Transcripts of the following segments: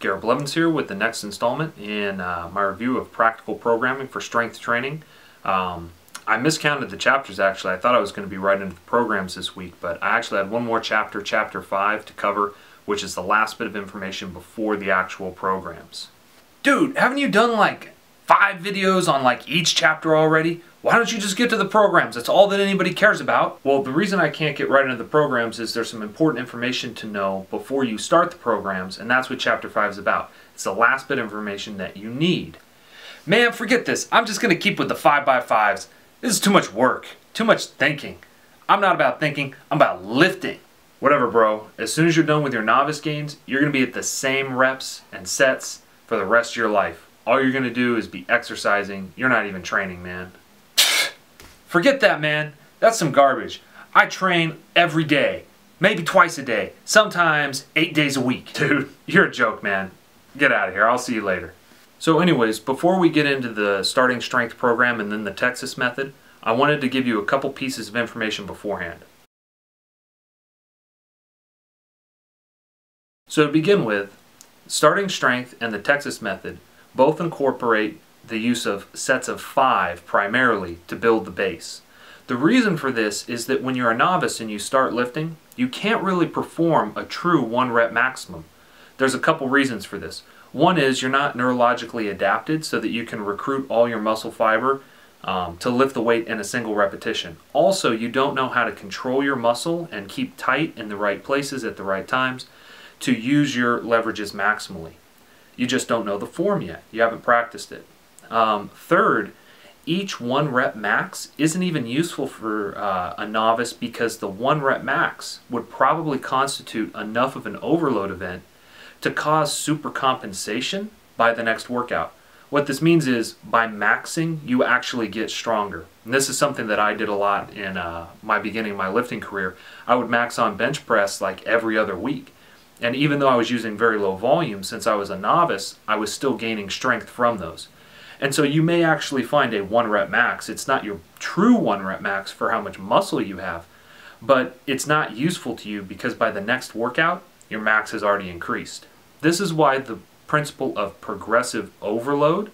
Garrett Blevins here with the next installment in my review of practical programming for strength training. I miscounted the chapters actually. I thought I was going to be right into the programs this week, but I actually had one more chapter, chapter 5, to cover, which is the last bit of information before the actual programs. Dude, haven't you done like 5 videos on like each chapter already? Why don't you just get to the programs? That's all that anybody cares about. Well, the reason I can't get right into the programs is there's some important information to know before you start the programs, and that's what chapter 5 is about. It's the last bit of information that you need. Man, forget this. I'm just going to keep with the 5x5s. This is too much work, too much thinking. I'm not about thinking, I'm about lifting. Whatever, bro. As soon as you're done with your novice gains, you're going to be at the same reps and sets for the rest of your life. All you're going to do is be exercising. You're not even training, man. Forget that, man. That's some garbage. I train every day, maybe twice a day, sometimes 8 days a week. Dude, you're a joke, man. Get out of here. I'll see you later. So anyways, before we get into the starting strength program and then the Texas method, I wanted to give you a couple pieces of information beforehand. So to begin with, starting strength and the Texas method both incorporate the use of sets of 5 primarily to build the base. The reason for this is that when you're a novice and you start lifting, you can't really perform a true 1 rep maximum. There's a couple reasons for this. One is you're not neurologically adapted so that you can recruit all your muscle fiber to lift the weight in a single repetition. Also, you don't know how to control your muscle and keep tight in the right places at the right times to use your leverages maximally. You just don't know the form yet. You haven't practiced it. Third, each 1 rep max isn't even useful for a novice because the 1 rep max would probably constitute enough of an overload event to cause supercompensation by the next workout. What this means is by maxing, you actually get stronger. And this is something that I did a lot in my beginning of my lifting career. I would max on bench press like every other week. And even though I was using very low volume, since I was a novice, I was still gaining strength from those. And so you may actually find a 1 rep max. It's not your true 1 rep max for how much muscle you have, but it's not useful to you because by the next workout, your max has already increased. This is why the principle of progressive overload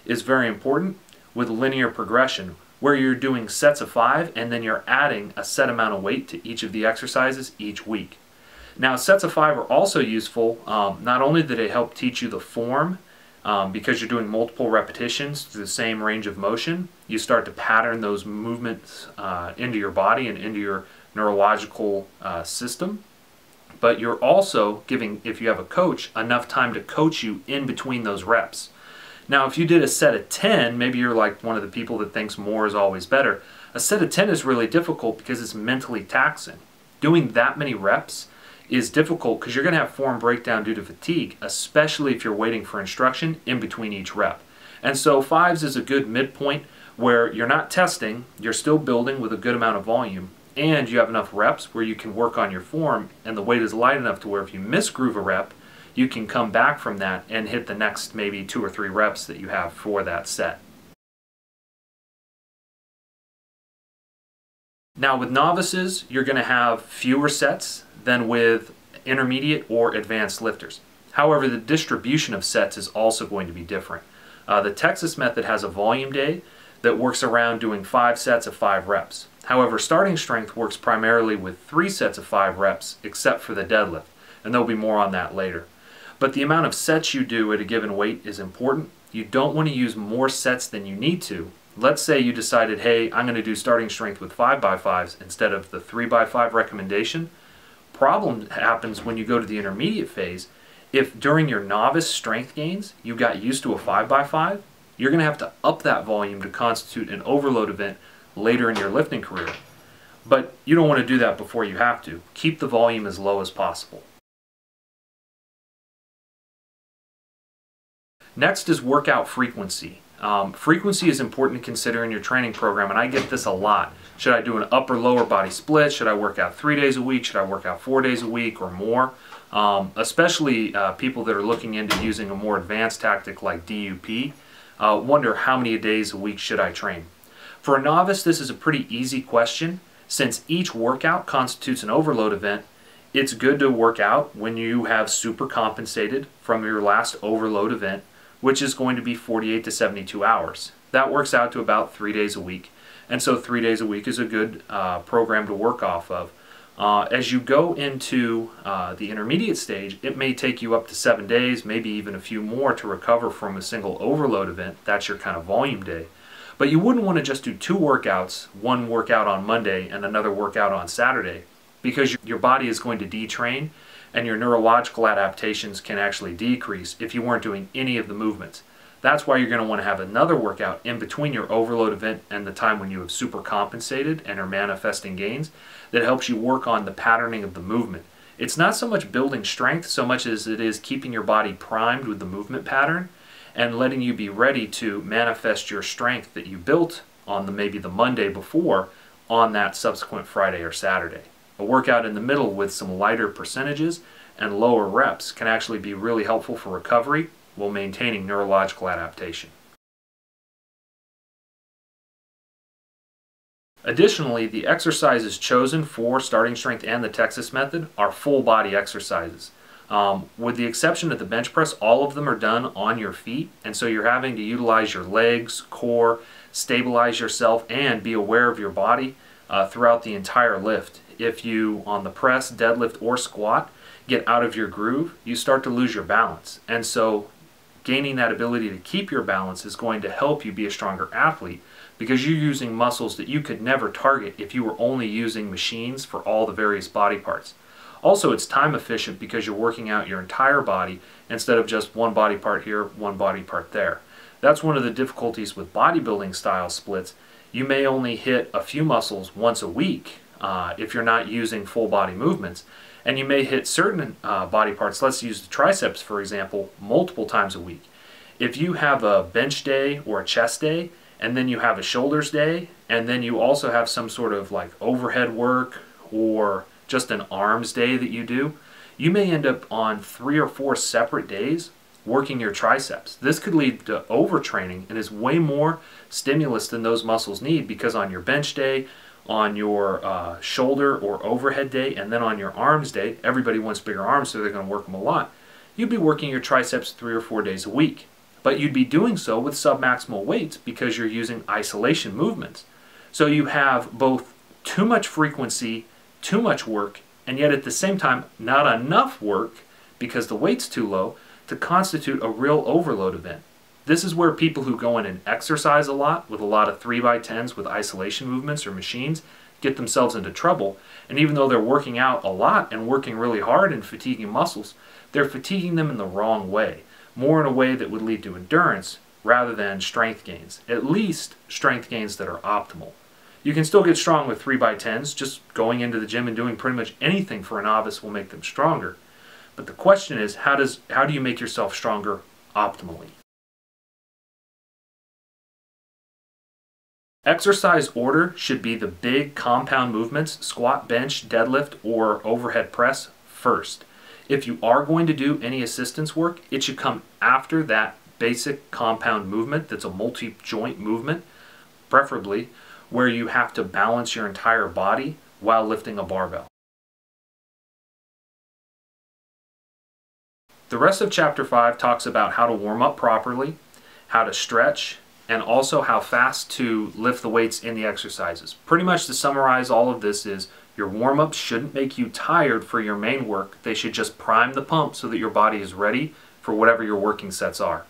is very important with linear progression, where you're doing sets of 5 and then you're adding a set amount of weight to each of the exercises each week. Now, sets of 5 are also useful. Not only do they help teach you the form, because you're doing multiple repetitions through the same range of motion, you start to pattern those movements into your body and into your neurological system. But you're also giving, if you have a coach, enough time to coach you in between those reps. Now, if you did a set of 10, maybe you're like one of the people that thinks more is always better. A set of 10 is really difficult because it's mentally taxing. Doing that many reps is difficult because you're going to have form breakdown due to fatigue, especially if you're waiting for instruction in between each rep. And so 5s is a good midpoint where you're not testing, you're still building with a good amount of volume, and you have enough reps where you can work on your form, and the weight is light enough to where if you misgroove a rep, you can come back from that and hit the next maybe 2 or 3 reps that you have for that set. Now with novices, you're going to have fewer sets than with intermediate or advanced lifters. However, the distribution of sets is also going to be different. The Texas method has a volume day that works around doing 5 sets of 5 reps. However, starting strength works primarily with 3 sets of 5 reps except for the deadlift, and there'll be more on that later. But the amount of sets you do at a given weight is important. You don't want to use more sets than you need to. Let's say you decided, hey, I'm going to do starting strength with 5x5s instead of the 3x5 recommendation. Problem happens when you go to the intermediate phase. If during your novice strength gains you got used to a 5x5, you're going to have to up that volume to constitute an overload event later in your lifting career. But you don't want to do that before you have to. Keep the volume as low as possible. Next is workout frequency. Frequency is important to consider in your training program, and I get this a lot. Should I do an upper lower body split? Should I work out 3 days a week? Should I work out 4 days a week or more? Especially people that are looking into using a more advanced tactic like DUP wonder how many days a week should I train. For a novice, this is a pretty easy question. Since each workout constitutes an overload event, It's good to work out when you have super compensated from your last overload event, which is going to be 48 to 72 hours. That works out to about 3 days a week. And so 3 days a week is a good program to work off of. As you go into the intermediate stage, it may take you up to 7 days, maybe even a few more to recover from a single overload event. That's your kind of volume day. But you wouldn't want to just do 2 workouts, one workout on Monday and another workout on Saturday, because your body is going to detrain and your neurological adaptations can actually decrease if you weren't doing any of the movements. That's why you're going to want to have another workout in between your overload event and the time when you have super compensated and are manifesting gains that helps you work on the patterning of the movement. It's not so much building strength so much as it is keeping your body primed with the movement pattern and letting you be ready to manifest your strength that you built on maybe the Monday before on that subsequent Friday or Saturday. A workout in the middle with some lighter percentages and lower reps can actually be really helpful for recovery while maintaining neurological adaptation. Additionally, the exercises chosen for starting strength and the Texas method are full body exercises. With the exception of the bench press, all of them are done on your feet, and so you're having to utilize your legs, core, stabilize yourself, and be aware of your body throughout the entire lift. If you, on the press, deadlift, or squat, get out of your groove, you start to lose your balance. And so gaining that ability to keep your balance is going to help you be a stronger athlete because you're using muscles that you could never target if you were only using machines for all the various body parts. Also, it's time efficient because you're working out your entire body instead of just one body part here, one body part there. That's one of the difficulties with bodybuilding style splits. You may only hit a few muscles once a week if you're not using full body movements. And you may hit certain body parts, let's use the triceps for example, multiple times a week. If you have a bench day or a chest day, and then you have a shoulders day, and then you also have some sort of like overhead work or just an arms day that you do, you may end up on 3 or 4 separate days working your triceps. This could lead to overtraining and is way more stimulus than those muscles need because on your bench day, on your shoulder or overhead day, and then on your arms day, everybody wants bigger arms so they're going to work them a lot. You'd be working your triceps 3 or 4 days a week. But you'd be doing so with submaximal weights because you're using isolation movements. So you have both too much frequency, too much work, and yet at the same time not enough work because the weight's too low to constitute a real overload event. This is where people who go in and exercise a lot with a lot of 3x10s with isolation movements or machines get themselves into trouble. And even though they're working out a lot and working really hard and fatiguing muscles, they're fatiguing them in the wrong way. More in a way that would lead to endurance rather than strength gains. At least strength gains that are optimal. You can still get strong with 3x10s. Just going into the gym and doing pretty much anything for a novice will make them stronger. But the question is, how do you make yourself stronger optimally? Exercise order should be the big compound movements, squat, bench, deadlift, or overhead press first. If you are going to do any assistance work, it should come after that basic compound movement that's a multi-joint movement, preferably where you have to balance your entire body while lifting a barbell. The rest of Chapter 5 talks about how to warm up properly, how to stretch, and also how fast to lift the weights in the exercises. Pretty much to summarize all of this is your warm-ups shouldn't make you tired for your main work. They should just prime the pump so that your body is ready for whatever your working sets are.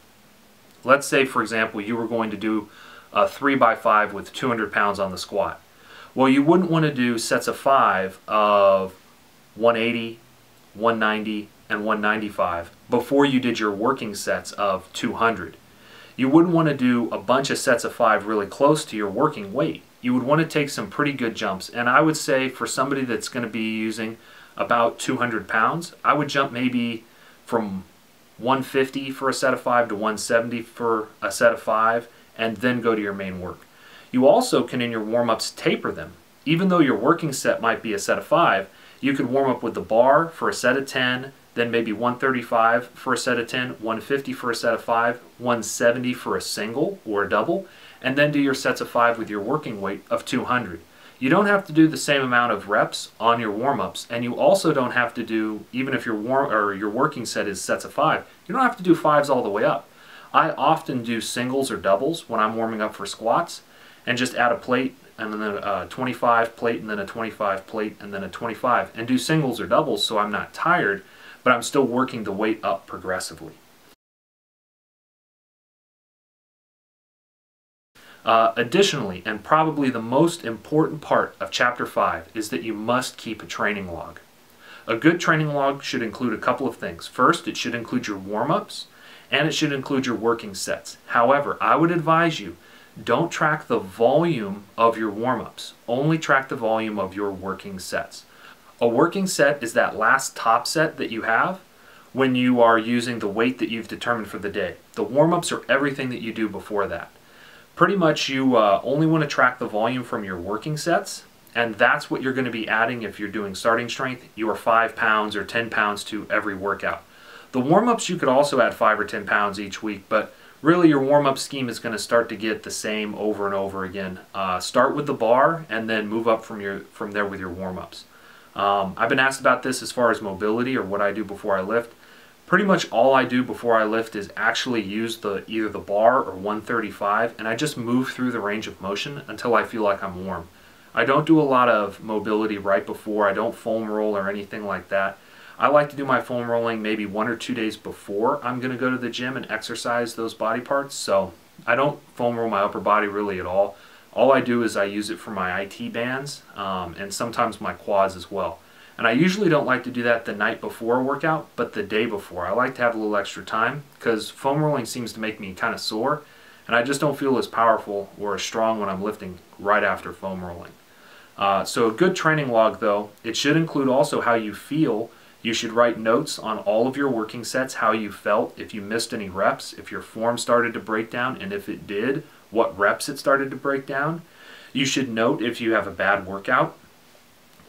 Let's say, for example, you were going to do a 3x5 with 200 pounds on the squat. Well, you wouldn't want to do sets of 5 of 180, 190, and 195 before you did your working sets of 200. You wouldn't want to do a bunch of sets of 5 really close to your working weight. You would want to take some pretty good jumps. And I would say for somebody that's going to be using about 200 pounds, I would jump maybe from 150 for a set of 5 to 170 for a set of 5, and then go to your main work. You also can, in your warm-ups, taper them. Even though your working set might be a set of 5, you could warm up with the bar for a set of 10, then maybe 135 for a set of 10, 150 for a set of 5, 170 for a single or a double, and then do your sets of 5 with your working weight of 200. You don't have to do the same amount of reps on your warm-ups, and you also don't have to do, even if your working set is sets of 5, you don't have to do 5s all the way up. I often do singles or doubles when I'm warming up for squats, and just add a plate and then a 25 plate and then a 25 plate and then a 25, and do singles or doubles so I'm not tired, but I'm still working the weight up progressively. Additionally, and probably the most important part of Chapter 5, is that you must keep a training log. A good training log should include a couple of things. First, it should include your warm-ups, and it should include your working sets. However, I would advise you, don't track the volume of your warm-ups. Only track the volume of your working sets. A working set is that last top set that you have when you are using the weight that you've determined for the day. The warm-ups are everything that you do before that. Pretty much you only want to track the volume from your working sets, and that's what you're going to be adding if you're doing starting strength, your 5 pounds or 10 pounds to every workout. The warm-ups, you could also add 5 or 10 pounds each week, but really your warm-up scheme is going to start to get the same over and over again. Start with the bar and then move up from there with your warm-ups. I've been asked about this as far as mobility or what I do before I lift. Pretty much all I do before I lift is actually use either the bar or 135, and I just move through the range of motion until I feel like I'm warm. I don't do a lot of mobility right before. I don't foam roll or anything like that. I like to do my foam rolling maybe 1 or 2 days before I'm going to go to the gym and exercise those body parts, so I don't foam roll my upper body really at all. All I do is I use it for my IT bands and sometimes my quads as well. And I usually don't like to do that the night before a workout, but the day before. I like to have a little extra time because foam rolling seems to make me kind of sore, and I just don't feel as powerful or as strong when I'm lifting right after foam rolling. So a good training log, though, it should include also how you feel. You should write notes on all of your working sets, how you felt, if you missed any reps, if your form started to break down, and if it did, what reps it started to break down. You should note if you have a bad workout.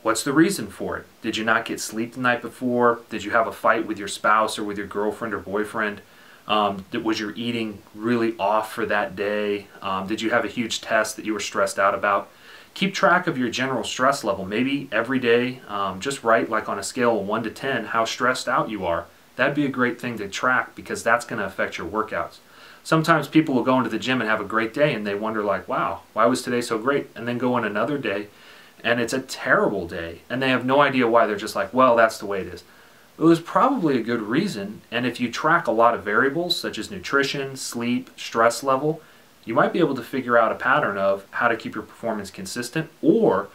What's the reason for it? Did you not get sleep the night before? Did you have a fight with your spouse or with your girlfriend or boyfriend? Was your eating really off for that day? Did you have a huge test that you were stressed out about? Keep track of your general stress level. Maybe every day, just write like on a scale of 1 to 10 how stressed out you are. That'd be a great thing to track because that's going to affect your workouts. Sometimes people will go into the gym and have a great day and they wonder like, wow, why was today so great? And then go on another day and it's a terrible day, and they have no idea why. They're just like, well, that's the way it is. It was probably a good reason, and if you track a lot of variables such as nutrition, sleep, stress level, you might be able to figure out a pattern of how to keep your performance consistent, or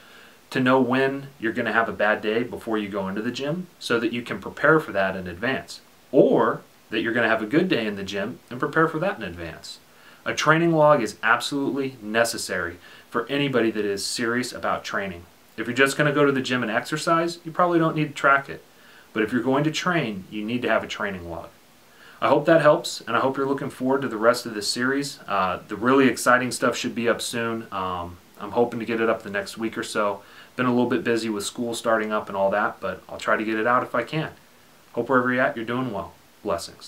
to know when you're going to have a bad day before you go into the gym so that you can prepare for that in advance, or that you're going to have a good day in the gym and prepare for that in advance. A training log is absolutely necessary for anybody that is serious about training. If you're just going to go to the gym and exercise, you probably don't need to track it. But if you're going to train, you need to have a training log. I hope that helps, and I hope you're looking forward to the rest of this series. The really exciting stuff should be up soon. I'm hoping to get it up the next week or so. Been a little bit busy with school starting up and all that, but I'll try to get it out if I can. Hope wherever you're at, you're doing well. Blessings.